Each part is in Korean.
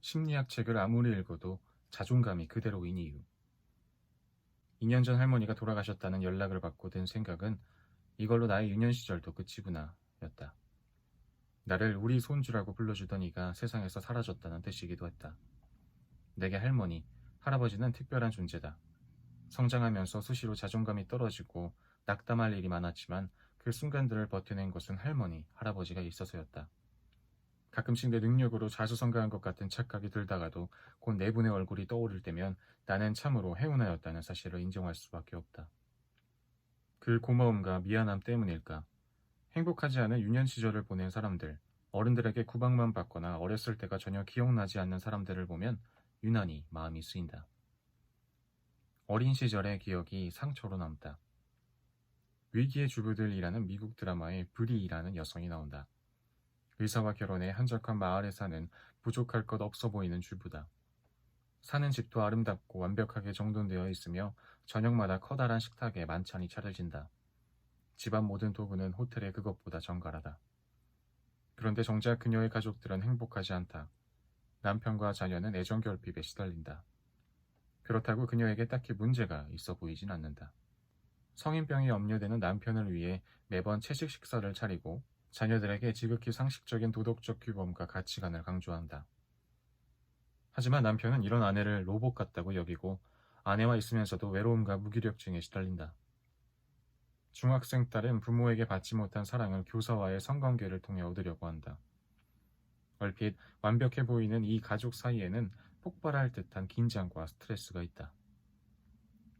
심리학 책을 아무리 읽어도 자존감이 그대로인 이유. 2년 전 할머니가 돌아가셨다는 연락을 받고 든 생각은 이걸로 나의 유년 시절도 끝이구나 였다. 나를 우리 손주라고 불러주던 이가 세상에서 사라졌다는 뜻이기도 했다. 내게 할머니, 할아버지는 특별한 존재다. 성장하면서 수시로 자존감이 떨어지고 낙담할 일이 많았지만 그 순간들을 버텨낸 것은 할머니, 할아버지가 있어서였다. 가끔씩 내 능력으로 자수성가한 것 같은 착각이 들다가도 곧 네 분의 얼굴이 떠오를 때면 나는 참으로 행운하였다는 사실을 인정할 수밖에 없다. 그 고마움과 미안함 때문일까? 행복하지 않은 유년 시절을 보낸 사람들, 어른들에게 구박만 받거나 어렸을 때가 전혀 기억나지 않는 사람들을 보면 유난히 마음이 쓰인다. 어린 시절의 기억이 상처로 남다. 위기의 주부들이라는 미국 드라마에 브리라는 여성이 나온다. 의사와 결혼해 한적한 마을에 사는 부족할 것 없어 보이는 주부다. 사는 집도 아름답고 완벽하게 정돈되어 있으며 저녁마다 커다란 식탁에 만찬이 차려진다. 집안 모든 도구는 호텔의 그것보다 정갈하다. 그런데 정작 그녀의 가족들은 행복하지 않다. 남편과 자녀는 애정 결핍에 시달린다. 그렇다고 그녀에게 딱히 문제가 있어 보이진 않는다. 성인병이 염려되는 남편을 위해 매번 채식 식사를 차리고 자녀들에게 지극히 상식적인 도덕적 규범과 가치관을 강조한다. 하지만 남편은 이런 아내를 로봇 같다고 여기고 아내와 있으면서도 외로움과 무기력증에 시달린다. 중학생 딸은 부모에게 받지 못한 사랑을 교사와의 성관계를 통해 얻으려고 한다. 얼핏 완벽해 보이는 이 가족 사이에는 폭발할 듯한 긴장과 스트레스가 있다.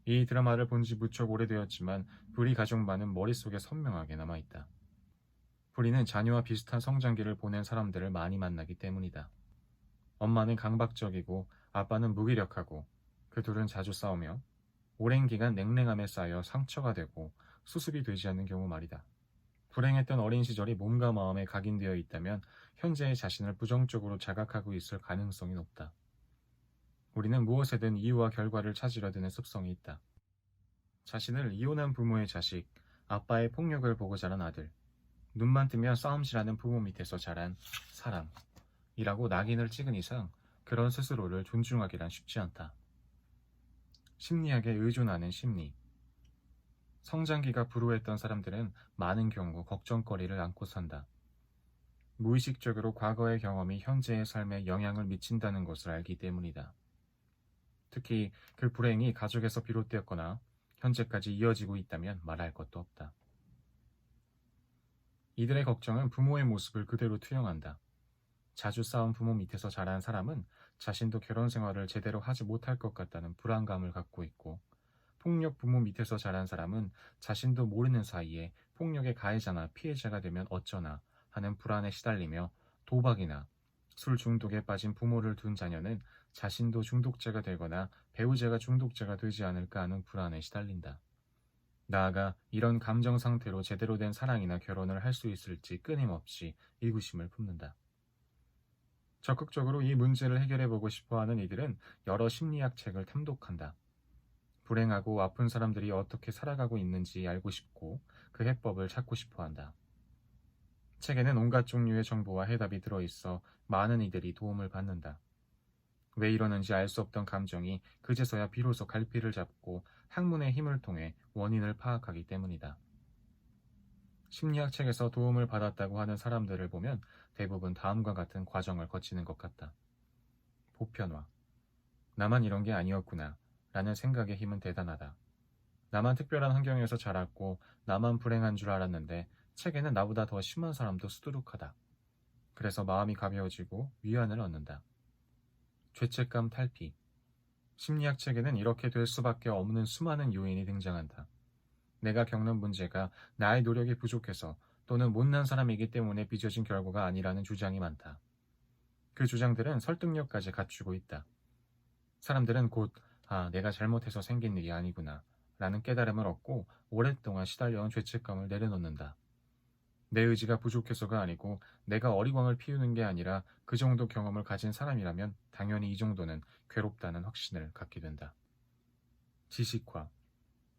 이 드라마를 본 지 무척 오래되었지만 불이 가족만은 머릿속에 선명하게 남아있다. 불이는 자녀와 비슷한 성장기를 보낸 사람들을 많이 만나기 때문이다. 엄마는 강박적이고 아빠는 무기력하고 그 둘은 자주 싸우며 오랜 기간 냉랭함에 쌓여 상처가 되고 수습이 되지 않는 경우 말이다. 불행했던 어린 시절이 몸과 마음에 각인되어 있다면 현재의 자신을 부정적으로 자각하고 있을 가능성이 높다. 우리는 무엇에든 이유와 결과를 찾으려 드는 습성이 있다. 자신을 이혼한 부모의 자식, 아빠의 폭력을 보고 자란 아들, 눈만 뜨면 싸움질하는 부모 밑에서 자란 사람이라고 낙인을 찍은 이상 그런 스스로를 존중하기란 쉽지 않다. 심리학에 의존하는 심리. 성장기가 불우했던 사람들은 많은 경우 걱정거리를 안고 산다. 무의식적으로 과거의 경험이 현재의 삶에 영향을 미친다는 것을 알기 때문이다. 특히 그 불행이 가족에서 비롯되었거나 현재까지 이어지고 있다면 말할 것도 없다. 이들의 걱정은 부모의 모습을 그대로 투영한다. 자주 싸운 부모 밑에서 자란 사람은 자신도 결혼 생활을 제대로 하지 못할 것 같다는 불안감을 갖고 있고, 폭력 부모 밑에서 자란 사람은 자신도 모르는 사이에 폭력의 가해자나 피해자가 되면 어쩌나 하는 불안에 시달리며 도박이나 술 중독에 빠진 부모를 둔 자녀는 자신도 중독자가 되거나 배우자가 중독자가 되지 않을까 하는 불안에 시달린다. 나아가 이런 감정 상태로 제대로 된 사랑이나 결혼을 할 수 있을지 끊임없이 의구심을 품는다. 적극적으로 이 문제를 해결해보고 싶어하는 이들은 여러 심리학 책을 탐독한다. 불행하고 아픈 사람들이 어떻게 살아가고 있는지 알고 싶고 그 해법을 찾고 싶어한다. 책에는 온갖 종류의 정보와 해답이 들어있어 많은 이들이 도움을 받는다. 왜 이러는지 알 수 없던 감정이 그제서야 비로소 갈피를 잡고 학문의 힘을 통해 원인을 파악하기 때문이다. 심리학 책에서 도움을 받았다고 하는 사람들을 보면 대부분 다음과 같은 과정을 거치는 것 같다. 보편화. 나만 이런 게 아니었구나 라는 생각의 힘은 대단하다. 나만 특별한 환경에서 자랐고 나만 불행한 줄 알았는데 책에는 나보다 더 심한 사람도 수두룩하다. 그래서 마음이 가벼워지고 위안을 얻는다. 죄책감 탈피. 심리학 책에는 이렇게 될 수밖에 없는 수많은 요인이 등장한다. 내가 겪는 문제가 나의 노력이 부족해서 또는 못난 사람이기 때문에 빚어진 결과가 아니라는 주장이 많다. 그 주장들은 설득력까지 갖추고 있다. 사람들은 곧 내가 잘못해서 생긴 일이 아니구나 라는 깨달음을 얻고 오랫동안 시달려온 죄책감을 내려놓는다. 내 의지가 부족해서가 아니고 내가 어리광을 피우는 게 아니라 그 정도 경험을 가진 사람이라면 당연히 이 정도는 괴롭다는 확신을 갖게 된다. 지식화.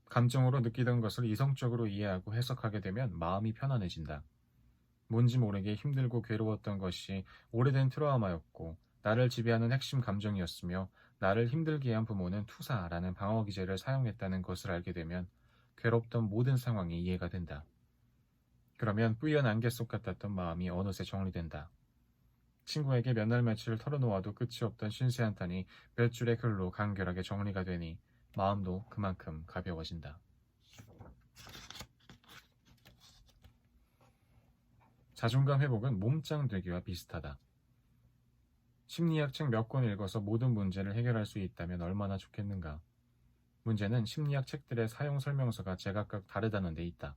감정으로 느끼던 것을 이성적으로 이해하고 해석하게 되면 마음이 편안해진다. 뭔지 모르게 힘들고 괴로웠던 것이 오래된 트라우마였고 나를 지배하는 핵심 감정이었으며 나를 힘들게 한 부모는 투사라는 방어 기제를 사용했다는 것을 알게 되면 괴롭던 모든 상황이 이해가 된다. 그러면 뿌연 안개 속 같았던 마음이 어느새 정리된다. 친구에게 몇 날 며칠 털어놓아도 끝이 없던 신세한탄이 몇 줄의 글로 간결하게 정리가 되니 마음도 그만큼 가벼워진다. 자존감 회복은 몸짱 되기와 비슷하다. 심리학 책 몇 권 읽어서 모든 문제를 해결할 수 있다면 얼마나 좋겠는가. 문제는 심리학 책들의 사용 설명서가 제각각 다르다는 데 있다.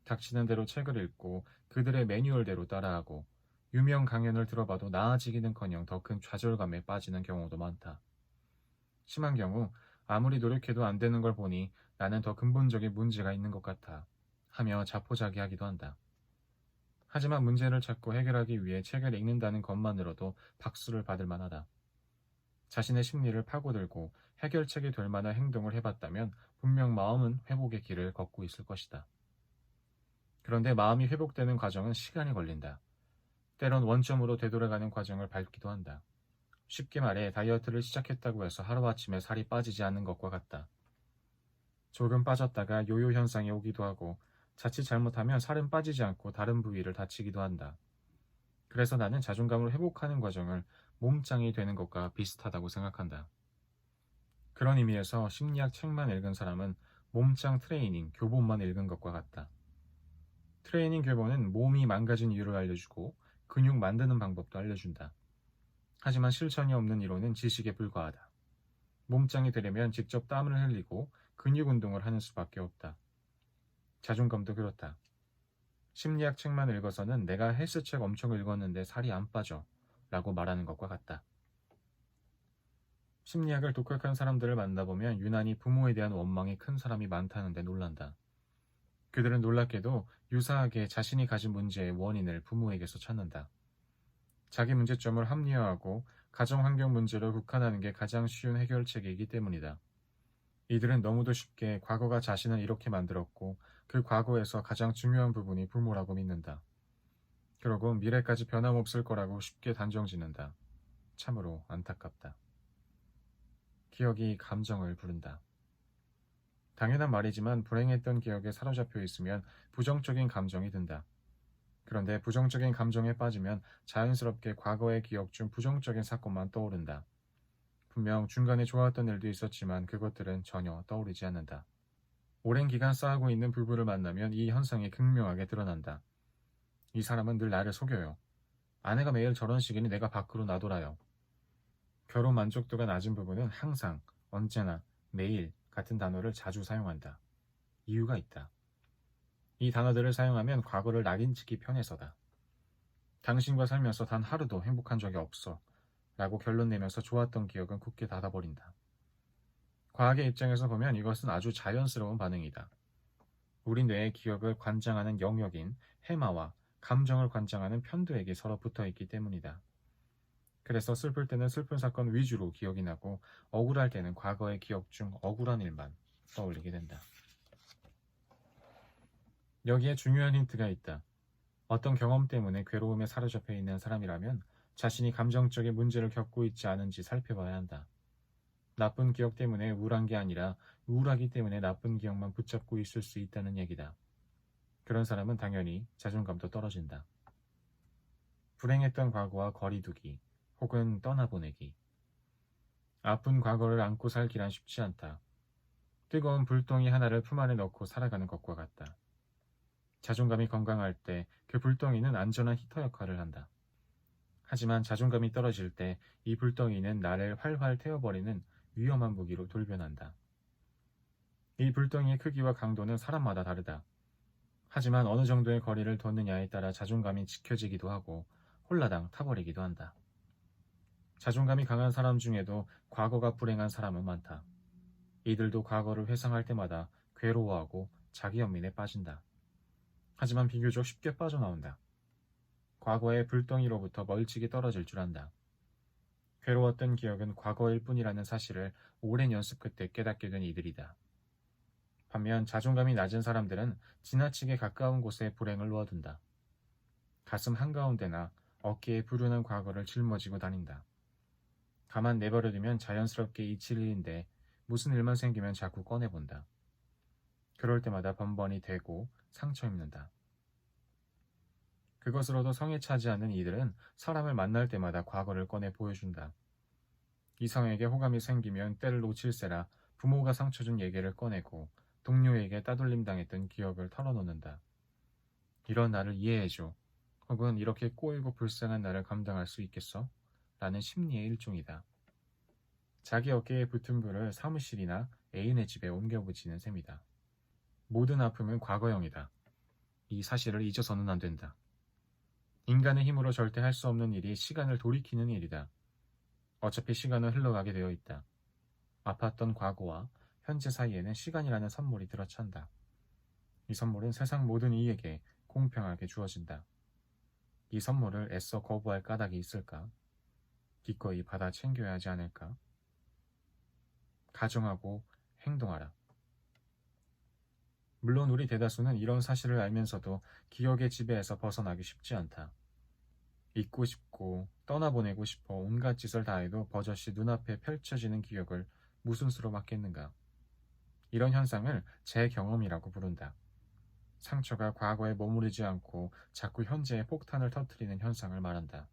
닥치는 대로 책을 읽고 그들의 매뉴얼대로 따라하고 유명 강연을 들어봐도 나아지기는커녕 더 큰 좌절감에 빠지는 경우도 많다. 심한 경우 아무리 노력해도 안 되는 걸 보니 나는 더 근본적인 문제가 있는 것 같아 하며 자포자기하기도 한다. 하지만 문제를 찾고 해결하기 위해 책을 읽는다는 것만으로도 박수를 받을 만하다. 자신의 심리를 파고들고 해결책이 될 만한 행동을 해봤다면 분명 마음은 회복의 길을 걷고 있을 것이다. 그런데 마음이 회복되는 과정은 시간이 걸린다. 때론 원점으로 되돌아가는 과정을 밟기도 한다. 쉽게 말해 다이어트를 시작했다고 해서 하루아침에 살이 빠지지 않는 것과 같다. 조금 빠졌다가 요요 현상이 오기도 하고 자칫 잘못하면 살은 빠지지 않고 다른 부위를 다치기도 한다. 그래서 나는 자존감을 회복하는 과정을 몸짱이 되는 것과 비슷하다고 생각한다. 그런 의미에서 심리학 책만 읽은 사람은 몸짱 트레이닝 교본만 읽은 것과 같다. 트레이닝 교본은 몸이 망가진 이유를 알려주고 근육 만드는 방법도 알려준다. 하지만 실천이 없는 이론은 지식에 불과하다. 몸짱이 되려면 직접 땀을 흘리고 근육 운동을 하는 수밖에 없다. 자존감도 그렇다. 심리학 책만 읽어서는 내가 헬스책 엄청 읽었는데 살이 안 빠져 라고 말하는 것과 같다. 심리학을 독학한 사람들을 만나보면 유난히 부모에 대한 원망이 큰 사람이 많다는데 놀란다. 그들은 놀랍게도 유사하게 자신이 가진 문제의 원인을 부모에게서 찾는다. 자기 문제점을 합리화하고 가정환경 문제로 국한하는 게 가장 쉬운 해결책이기 때문이다. 이들은 너무도 쉽게 과거가 자신을 이렇게 만들었고 그 과거에서 가장 중요한 부분이 부모라고 믿는다. 그러고 미래까지 변함없을 거라고 쉽게 단정짓는다. 참으로 안타깝다. 기억이 감정을 부른다. 당연한 말이지만 불행했던 기억에 사로잡혀 있으면 부정적인 감정이 든다. 그런데 부정적인 감정에 빠지면 자연스럽게 과거의 기억 중 부정적인 사건만 떠오른다. 분명 중간에 좋았던 일도 있었지만 그것들은 전혀 떠오르지 않는다. 오랜 기간 싸우고 있는 부부를 만나면 이 현상이 극명하게 드러난다. 이 사람은 늘 나를 속여요. 아내가 매일 저런 식이니 내가 밖으로 나돌아요. 결혼 만족도가 낮은 부부는 항상, 언제나, 매일 같은 단어를 자주 사용한다. 이유가 있다. 이 단어들을 사용하면 과거를 낙인찍기 편해서다. 당신과 살면서 단 하루도 행복한 적이 없어 라고 결론 내면서 좋았던 기억은 굳게 닫아버린다. 과학의 입장에서 보면 이것은 아주 자연스러운 반응이다. 우리 뇌의 기억을 관장하는 영역인 해마와 감정을 관장하는 편두액이 서로 붙어있기 때문이다. 그래서 슬플 때는 슬픈 사건 위주로 기억이 나고 억울할 때는 과거의 기억 중 억울한 일만 떠올리게 된다. 여기에 중요한 힌트가 있다. 어떤 경험 때문에 괴로움에 사로잡혀 있는 사람이라면 자신이 감정적인 문제를 겪고 있지 않은지 살펴봐야 한다. 나쁜 기억 때문에 우울한 게 아니라 우울하기 때문에 나쁜 기억만 붙잡고 있을 수 있다는 얘기다. 그런 사람은 당연히 자존감도 떨어진다. 불행했던 과거와 거리두기 혹은 떠나보내기. 아픈 과거를 안고 살기란 쉽지 않다. 뜨거운 불덩이 하나를 품 안에 넣고 살아가는 것과 같다. 자존감이 건강할 때 그 불덩이는 안전한 히터 역할을 한다. 하지만 자존감이 떨어질 때 이 불덩이는 나를 활활 태워버리는 위험한 무기로 돌변한다. 이 불덩이의 크기와 강도는 사람마다 다르다. 하지만 어느 정도의 거리를 뒀느냐에 따라 자존감이 지켜지기도 하고 홀라당 타버리기도 한다. 자존감이 강한 사람 중에도 과거가 불행한 사람은 많다. 이들도 과거를 회상할 때마다 괴로워하고 자기 연민에 빠진다. 하지만 비교적 쉽게 빠져나온다. 과거의 불덩이로부터 멀찍이 떨어질 줄 안다. 괴로웠던 기억은 과거일 뿐이라는 사실을 오랜 연습 끝에 깨닫게 된 이들이다. 반면 자존감이 낮은 사람들은 지나치게 가까운 곳에 불행을 놓아둔다. 가슴 한가운데나 어깨에 불운한 과거를 짊어지고 다닌다. 가만 내버려두면 자연스럽게 잊힐 일인데 무슨 일만 생기면 자꾸 꺼내본다. 그럴 때마다 번번이 되고 상처 입는다. 그것으로도 성에 차지 않는 이들은 사람을 만날 때마다 과거를 꺼내 보여준다. 이성에게 호감이 생기면 때를 놓칠세라 부모가 상처 준 얘기를 꺼내고 동료에게 따돌림 당했던 기억을 털어놓는다. 이런 나를 이해해줘. 혹은 이렇게 꼬이고 불쌍한 나를 감당할 수 있겠어? 라는 심리의 일종이다. 자기 어깨에 붙은 불을 사무실이나 애인의 집에 옮겨 붙이는 셈이다. 모든 아픔은 과거형이다. 이 사실을 잊어서는 안 된다. 인간의 힘으로 절대 할 수 없는 일이 시간을 돌이키는 일이다. 어차피 시간은 흘러가게 되어 있다. 아팠던 과거와 현재 사이에는 시간이라는 선물이 들어찬다. 이 선물은 세상 모든 이에게 공평하게 주어진다. 이 선물을 애써 거부할 까닭이 있을까? 기꺼이 받아 챙겨야 하지 않을까? 가정하고 행동하라. 물론 우리 대다수는 이런 사실을 알면서도 기억의 지배에서 벗어나기 쉽지 않다. 잊고 싶고 떠나보내고 싶어 온갖 짓을 다해도 버젓이 눈앞에 펼쳐지는 기억을 무슨 수로 막겠는가. 이런 현상을 재경험이라고 부른다. 상처가 과거에 머무르지 않고 자꾸 현재에 폭탄을 터뜨리는 현상을 말한다.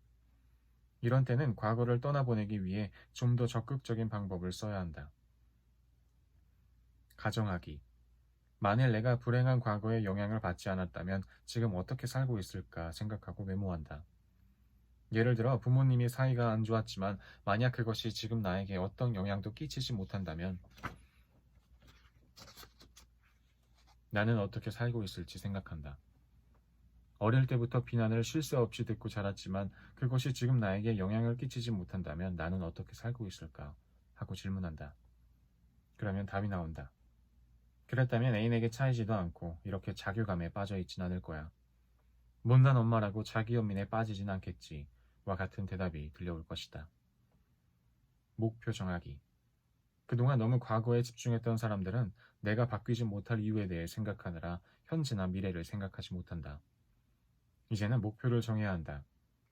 이런 때는 과거를 떠나보내기 위해 좀 더 적극적인 방법을 써야 한다. 가정하기. 만일 내가 불행한 과거의 영향을 받지 않았다면 지금 어떻게 살고 있을까 생각하고 메모한다. 예를 들어 부모님이 사이가 안 좋았지만 만약 그것이 지금 나에게 어떤 영향도 끼치지 못한다면 나는 어떻게 살고 있을지 생각한다. 어릴 때부터 비난을 쉴 새 없이 듣고 자랐지만 그것이 지금 나에게 영향을 끼치지 못한다면 나는 어떻게 살고 있을까 하고 질문한다. 그러면 답이 나온다. 그랬다면 애인에게 차이지도 않고 이렇게 자괴감에 빠져있진 않을 거야. 못난 엄마라고 자기 연민에 빠지진 않겠지. 와 같은 대답이 들려올 것이다. 목표 정하기. 그동안 너무 과거에 집중했던 사람들은 내가 바뀌지 못할 이유에 대해 생각하느라 현재나 미래를 생각하지 못한다. 이제는 목표를 정해야 한다.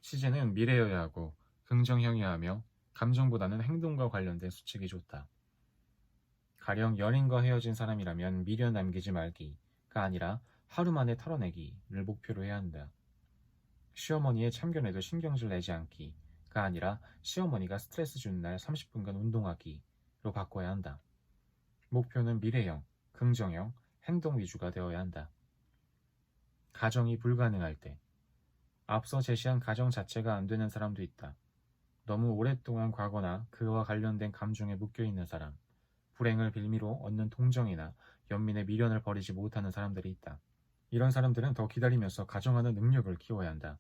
시제는 미래여야 하고 긍정형이어야 하며 감정보다는 행동과 관련된 수칙이 좋다. 가령 연인과 헤어진 사람이라면 미련 남기지 말기가 아니라 하루 만에 털어내기를 목표로 해야 한다. 시어머니의 참견에도 신경질 내지 않기가 아니라 시어머니가 스트레스 주는 날 30분간 운동하기로 바꿔야 한다. 목표는 미래형, 긍정형, 행동 위주가 되어야 한다. 가정이 불가능할 때 앞서 제시한 가정 자체가 안 되는 사람도 있다. 너무 오랫동안 과거나 그와 관련된 감정에 묶여있는 사람, 불행을 빌미로 얻는 동정이나 연민의 미련을 버리지 못하는 사람들이 있다. 이런 사람들은 더 기다리면서 가정하는 능력을 키워야 한다.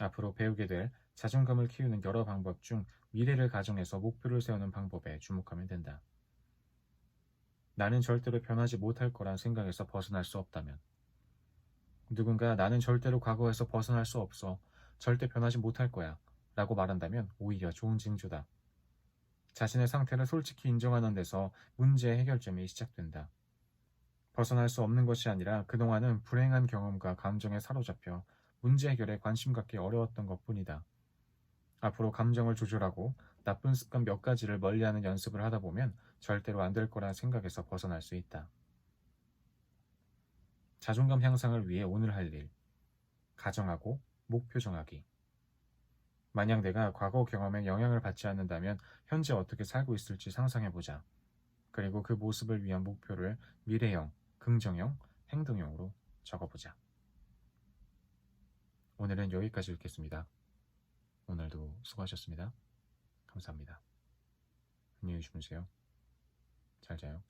앞으로 배우게 될 자존감을 키우는 여러 방법 중 미래를 가정해서 목표를 세우는 방법에 주목하면 된다. 나는 절대로 변하지 못할 거란 생각에서 벗어날 수 없다면 누군가 나는 절대로 과거에서 벗어날 수 없어 절대 변하지 못할 거야 라고 말한다면 오히려 좋은 징조다. 자신의 상태를 솔직히 인정하는 데서 문제의 해결점이 시작된다. 벗어날 수 없는 것이 아니라 그동안은 불행한 경험과 감정에 사로잡혀 문제 해결에 관심 갖기 어려웠던 것뿐이다. 앞으로 감정을 조절하고 나쁜 습관 몇 가지를 멀리하는 연습을 하다 보면 절대로 안 될 거란 생각에서 벗어날 수 있다. 자존감 향상을 위해 오늘 할 일, 가정하고 목표 정하기. 만약 내가 과거 경험에 영향을 받지 않는다면 현재 어떻게 살고 있을지 상상해보자. 그리고 그 모습을 위한 목표를 미래형, 긍정형, 행동형으로 적어보자. 오늘은 여기까지 읽겠습니다. 오늘도 수고하셨습니다. 감사합니다. 안녕히 주무세요. 잘 자요.